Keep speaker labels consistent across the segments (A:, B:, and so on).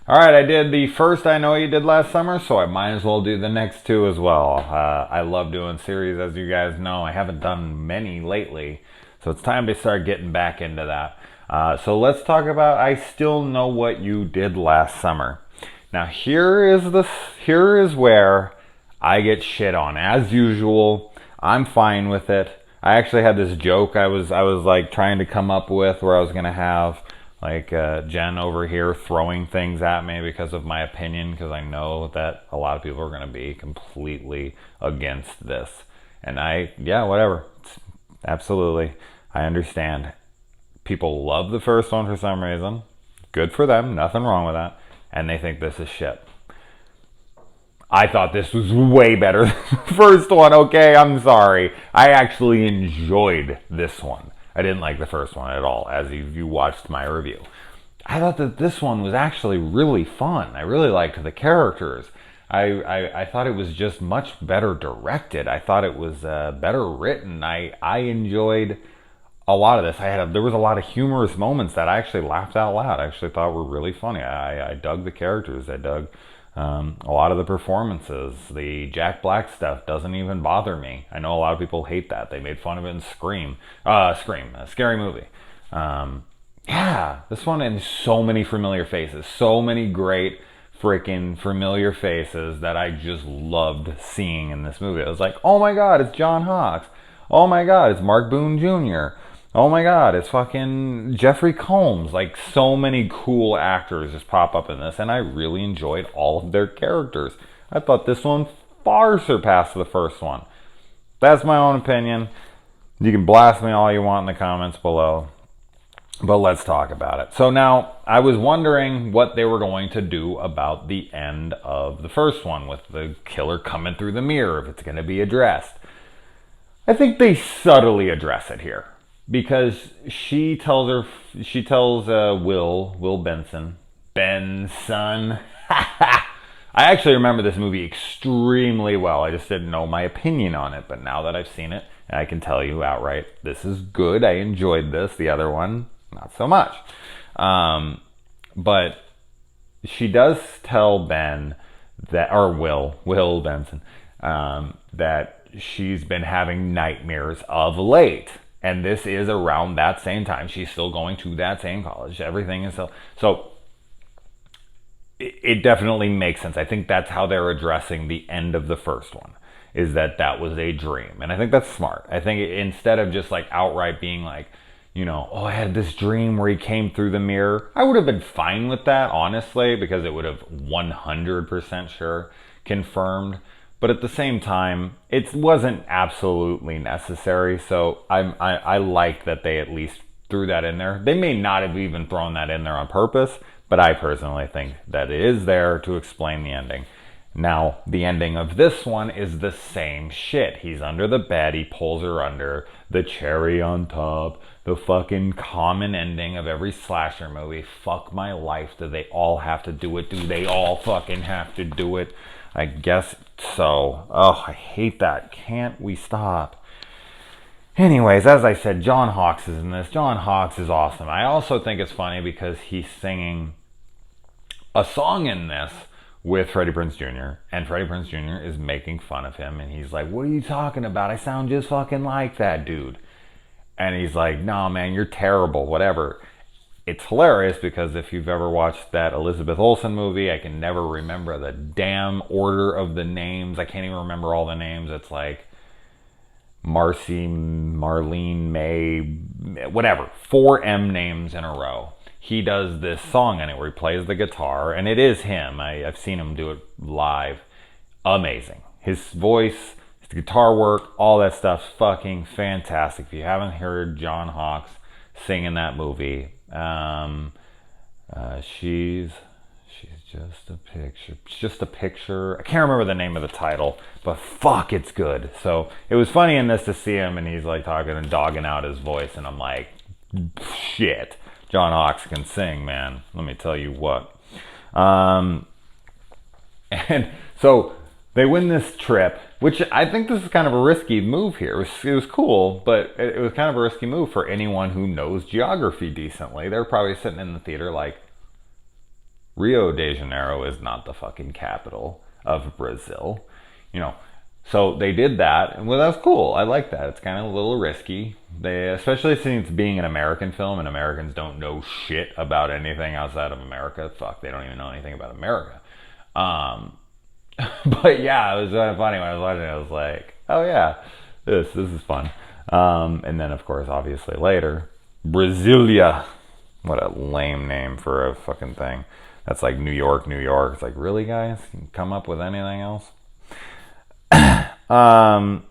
A: All right, I did the first I Know What You Did Last Summer, so I might as well do the next two as well. I love doing series, as you guys know. I haven't done many lately, so it's time to start getting back into that. So let's talk about I Still Know What You Did Last Summer. Now here is where I get shit on. As usual, I'm fine with it. I actually had this joke I was like trying to come up with where I was gonna have like Jen over here throwing things at me because of my opinion, because I know that a lot of people are going to be completely against this. And yeah, whatever. Absolutely. I understand. People love the first one for some reason. Good for them. Nothing wrong with that. And they think this is shit. I thought this was way better than the first one. Okay, I'm sorry. I actually enjoyed this one. I didn't like the first one at all, as you watched my review. I thought that this one was actually really fun. I really liked the characters. I thought it was just much better directed. I thought it was better written. I enjoyed a lot of this. There was a lot of humorous moments that I actually laughed out loud. I actually thought were really funny. I dug the characters. I dug a lot of the performances. The Jack Black stuff doesn't even bother me. I know a lot of people hate that. They made fun of it in Scream, a Scary Movie. Yeah, this one, and so many familiar faces, so many great freaking familiar faces that I just loved seeing in this movie. I was like, oh my god, it's John Hawkes. Oh my god, it's Mark Boone Jr. Oh my god, it's fucking Jeffrey Combs. Like, so many cool actors just pop up in this, and I really enjoyed all of their characters. I thought this one far surpassed the first one. That's my own opinion. You can blast me all you want in the comments below, but let's talk about it. So now, I was wondering what they were going to do about the end of the first one with the killer coming through the mirror, if it's going to be addressed. I think they subtly address it here, because she tells Will Benson. I actually remember this movie extremely well. I just didn't know my opinion on it, but now that I've seen it, I can tell you outright, this is good. I enjoyed this. The other one, not so much. But she does tell Ben that, or Will Benson, that she's been having nightmares of late. And this is around that same time. She's still going to that same college. Everything is still... So it definitely makes sense. I think that's how they're addressing the end of the first one, is that was a dream. And I think that's smart. I think instead of just like outright being like, oh, I had this dream where he came through the mirror, I would have been fine with that, honestly, because it would have 100% sure confirmed. But at the same time, it wasn't absolutely necessary. So I like that they at least threw that in there. They may not have even thrown that in there on purpose, but I personally think that it is there to explain the ending. Now, the ending of this one is the same shit. He's under the bed, he pulls her under, the cherry on top, the fucking common ending of every slasher movie. Fuck my life, do they all have to do it? Do they all fucking have to do it? I guess so. Oh, I hate that. Can't we stop? Anyways, as I said, John Hawkes is in this. John Hawkes is awesome. I also think it's funny because he's singing a song in this with Freddie Prinze Jr. And Freddie Prinze Jr. is making fun of him. And he's like, what are you talking about? I sound just fucking like that dude. And he's like, no, man, you're terrible, whatever. It's hilarious because if you've ever watched that Elizabeth Olsen movie, I can never remember the damn order of the names. I can't even remember all the names. It's like Marcy, Marlene, May, whatever. 4 M names in a row. He does this song in it where he plays the guitar, and it is him. I've seen him do it live. Amazing. His voice, his guitar work, all that stuff's fucking fantastic. If you haven't heard John Hawkes sing in that movie, she's just a picture. It's just a picture. I can't remember the name of the title, but fuck, it's good. So it was funny in this to see him, and he's like talking and dogging out his voice, and I'm like, shit, John Hawkes can sing, man. Let me tell you what. And so they win this trip, which I think this is kind of a risky move here. It was cool, but it was kind of a risky move for anyone who knows geography decently. They're probably sitting in the theater like, Rio de Janeiro is not the fucking capital of Brazil. You know, so they did that, and well, that's cool. I like that. It's kind of a little risky. They, especially since being an American film, and Americans don't know shit about anything outside of America. Fuck, they don't even know anything about America. Um, but yeah, it was kind of funny when I was watching it. I was like, oh yeah, this is fun. And then of course, obviously later, Brasilia. What a lame name for a fucking thing. That's like New York, New York. It's like, really, guys? Can you come up with anything else? Um,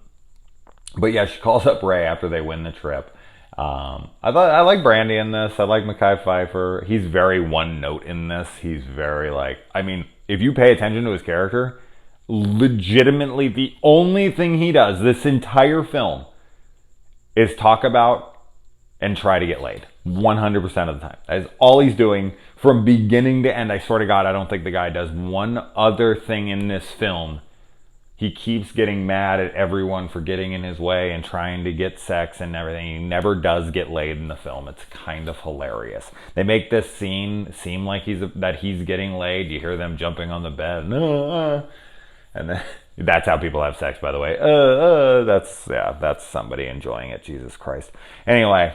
A: but yeah, she calls up Ray after they win the trip. I like Brandy in this. I like Mekhi Phifer. He's very one note in this. He's very like, I mean, if you pay attention to his character, legitimately the only thing he does this entire film is talk about and try to get laid 100% of the time. That is all he's doing from beginning to end. I swear to God, I don't think the guy does one other thing in this film. He keeps getting mad at everyone for getting in his way and trying to get sex and everything. He never does get laid in the film. It's kind of hilarious. They make this scene seem like he's getting laid. You hear them jumping on the bed. And then that's how people have sex, by the way. That's somebody enjoying it. Jesus Christ. Anyway,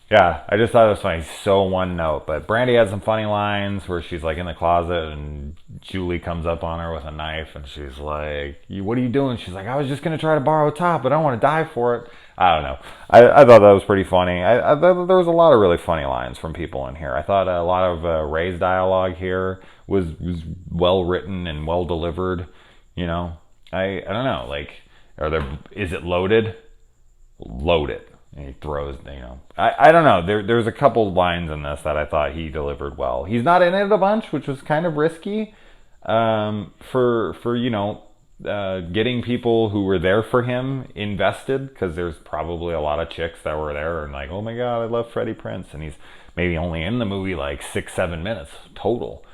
A: yeah, I just thought it was funny. So one note. But Brandy had some funny lines where she's like in the closet and Julie comes up on her with a knife and she's like, what are you doing? She's like, I was just going to try to borrow a top, but I don't want to die for it. I don't know. I thought that was pretty funny. I thought there was a lot of really funny lines from people in here. I thought a lot of Ray's dialogue here was well written and well delivered. You know, I don't know. Like, is it loaded? Load it. And he throws, you know. I don't know. There's a couple lines in this that I thought he delivered well. He's not in it a bunch, which was kind of risky for you know, getting people who were there for him invested, because there's probably a lot of chicks that were there and like, oh my God, I love Freddie Prinze. And he's maybe only in the movie like 6-7 minutes total.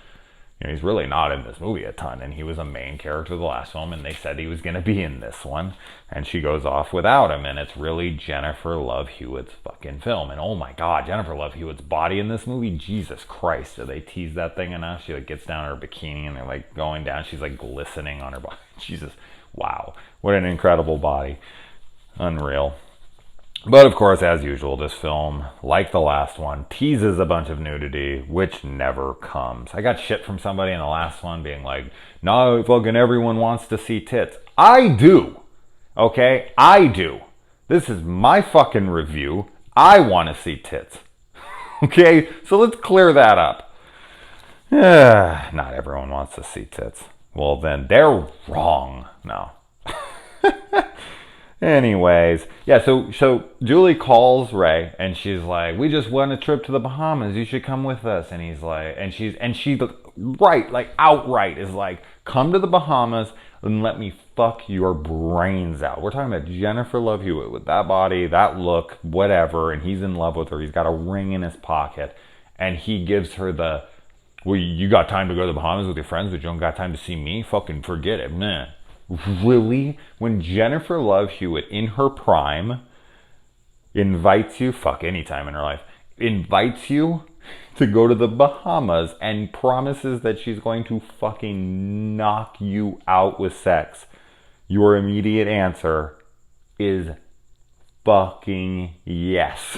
A: You know, he's really not in this movie a ton, and he was a main character of the last film, and they said he was going to be in this one, and she goes off without him, and it's really Jennifer Love Hewitt's fucking film. And oh my God, Jennifer Love Hewitt's body in this movie, Jesus Christ, do they tease that thing enough? She like gets down her bikini, and they're like going down, she's like glistening on her body. Jesus, wow, what an incredible body. Unreal. But of course, as usual, this film, like the last one, teases a bunch of nudity, which never comes. I got shit from somebody in the last one being like, no, fucking everyone wants to see tits. I do. Okay? I do. This is my fucking review. I want to see tits. Okay? So let's clear that up. Not everyone wants to see tits. Well, then they're wrong. No. Anyways, yeah, so Julie calls Ray and she's like, we just won a trip to the Bahamas, you should come with us. And he's like, and she right, like outright is like, come to the Bahamas and let me fuck your brains out. We're talking about Jennifer Love Hewitt with that body, that look, whatever, and he's in love with her. He's got a ring in his pocket, and he gives her the, well, you got time to go to the Bahamas with your friends, but you don't got time to see me? Fucking forget it, man. Really? When Jennifer Love Hewitt, in her prime, invites you, fuck, any time in her life, invites you to go to the Bahamas and promises that she's going to fucking knock you out with sex, your immediate answer is fucking yes.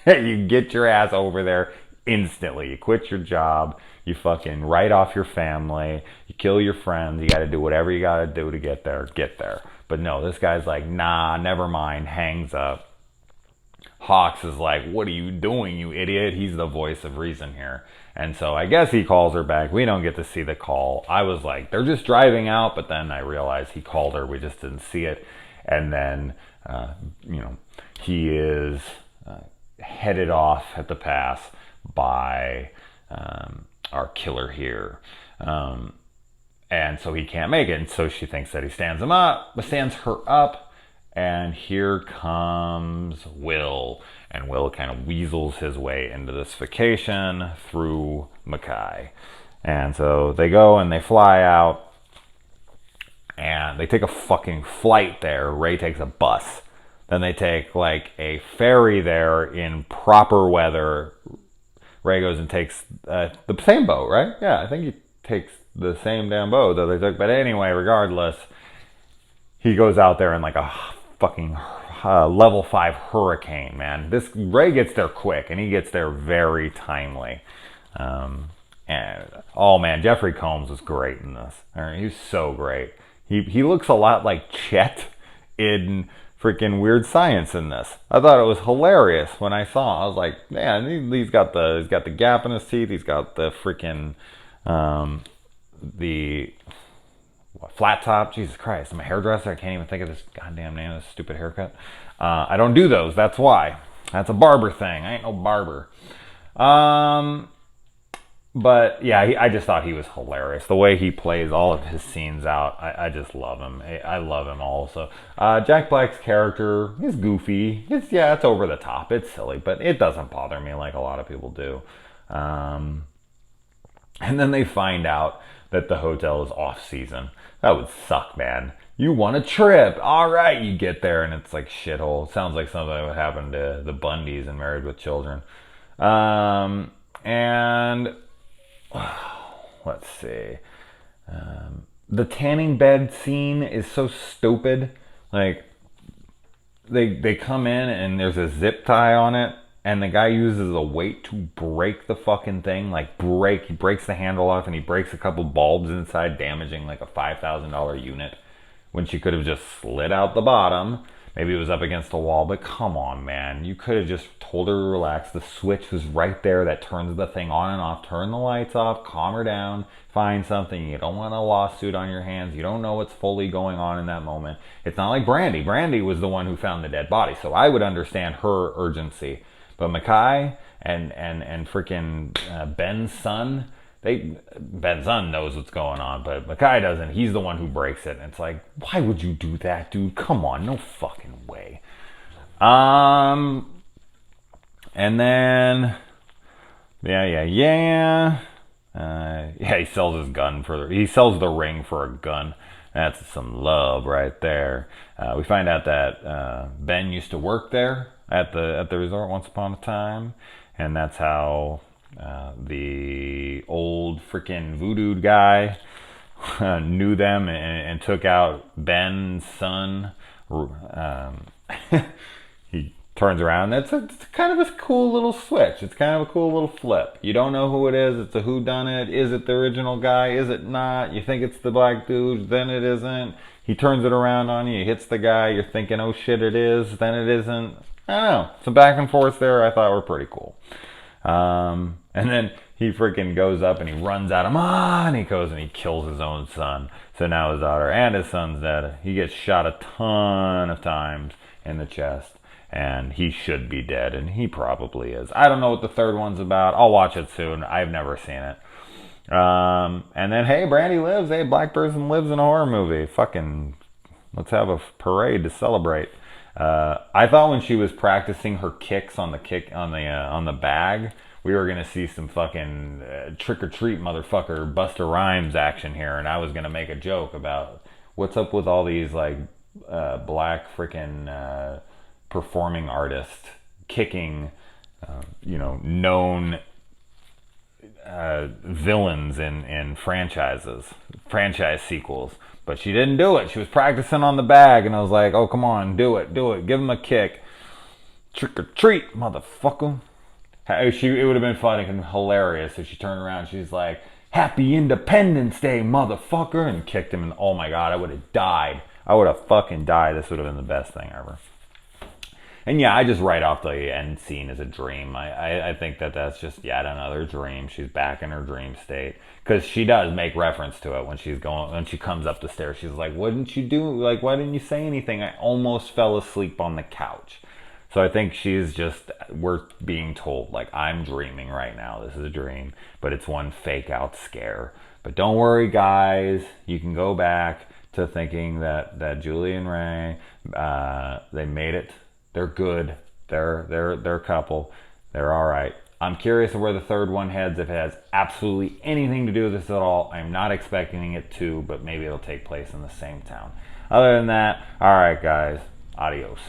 A: You get your ass over there instantly. You quit your job. You fucking write off your family. You kill your friends. You got to do whatever you got to do to get there. Get there. But no, this guy's like, nah, never mind. Hangs up. Hawks is like, what are you doing, you idiot? He's the voice of reason here. And so I guess he calls her back. We don't get to see the call. I was like, they're just driving out. But then I realized he called her. We just didn't see it. And then, you know, he is headed off at the pass by our killer here. And so he can't make it. And so she thinks that he stands her up. And here comes Will. And Will kind of weasels his way into this vacation through Mekhi. And so they go and they fly out. And they take a fucking flight there. Ray takes a bus. Then they take like a ferry there in proper weather. Ray goes and takes the same boat, right? Yeah, I think he takes the same damn boat that they took. But anyway, regardless, he goes out there in like a fucking level 5 hurricane, man. This Ray gets there quick, and he gets there very timely. And oh man, Jeffrey Combs was great in this. He's so great. He looks a lot like Chet in freaking Weird Science in this. I thought it was hilarious when I saw him. I was like, man, he's got the gap in his teeth. He's got the freaking the flat top. Jesus Christ, I'm a hairdresser. I can't even think of this goddamn name of this stupid haircut. I don't do those. That's why. That's a barber thing. I ain't no barber. But yeah, I just thought he was hilarious. The way he plays all of his scenes out, I just love him. I love him also. Jack Black's character is goofy. It's over the top. It's silly, but it doesn't bother me like a lot of people do. And then they find out that the hotel is off season. That would suck, man. You want a trip. All right, you get there and it's like shithole. Sounds like something that would happen to the Bundys in Married with Children. And let's see. The tanning bed scene is so stupid. Like, they come in and there's a zip tie on it, and the guy uses a weight to break the fucking thing. He breaks the handle off, and he breaks a couple bulbs inside, damaging like a $5,000 unit, when she could have just slid out the bottom. Maybe it was up against the wall, but come on, man. You could have just told her to relax. The switch was right there that turns the thing on and off. Turn the lights off, calm her down, find something. You don't want a lawsuit on your hands. You don't know what's fully going on in that moment. It's not like Brandy. Brandy was the one who found the dead body, so I would understand her urgency. But Mackay and freaking Ben's son, Ben's son knows what's going on, but Mackay doesn't. He's the one who breaks it. And it's like, why would you do that, dude? Come on, no fucking way. And then, he sells his gun he sells the ring for a gun. That's some love right there. We find out that Ben used to work there at the resort once upon a time, and that's how the old freaking voodoo guy knew them and took out Ben's son. He turns around. It's kind of a cool little switch. It's kind of a cool little flip. You don't know who it is. It's a whodunit. Is it the original guy? Is it not? You think it's the black dude, then it isn't. He turns it around on you. He hits the guy. You're thinking, oh shit, it is. Then it isn't. I don't know. Some back and forth there I thought were pretty cool. And then he freaking goes up and he runs at him, and he goes and he kills his own son. So now his daughter and his son's dead. He gets shot a ton of times in the chest, and he should be dead, and he probably is. I don't know what the third one's about. I'll watch it soon. I've never seen it. And then, hey, Brandy lives. Hey, black person lives in a horror movie. Fucking, let's have a parade to celebrate. I thought when she was practicing her kicks on the bag, we were gonna see some fucking trick or treat motherfucker Busta Rhymes action here, and I was gonna make a joke about what's up with all these like black freaking performing artists kicking known villains in franchise sequels. But she didn't do it. She was practicing on the bag, and I was like, oh, come on, do it. Give him a kick. Trick or treat, motherfucker. It would have been funny and hilarious if she turned around. She's like, Happy Independence Day, motherfucker, and kicked him. And oh my God, I would have died. I would have fucking died. This would have been the best thing ever. And yeah, I just write off the end scene as a dream. I think that's just yet another dream. She's back in her dream state. Because she does make reference to it when she comes up the stairs. She's like, what didn't you do? Like, why didn't you say anything? I almost fell asleep on the couch. So I think we're being told, like, I'm dreaming right now. This is a dream. But it's one fake out scare. But don't worry, guys. You can go back to thinking that Julie and Ray, they made it. They're good. They're a couple. They're all right. I'm curious of where the third one heads, if it has absolutely anything to do with this at all. I'm not expecting it to, but maybe it'll take place in the same town. Other than that, all right, guys. Adios.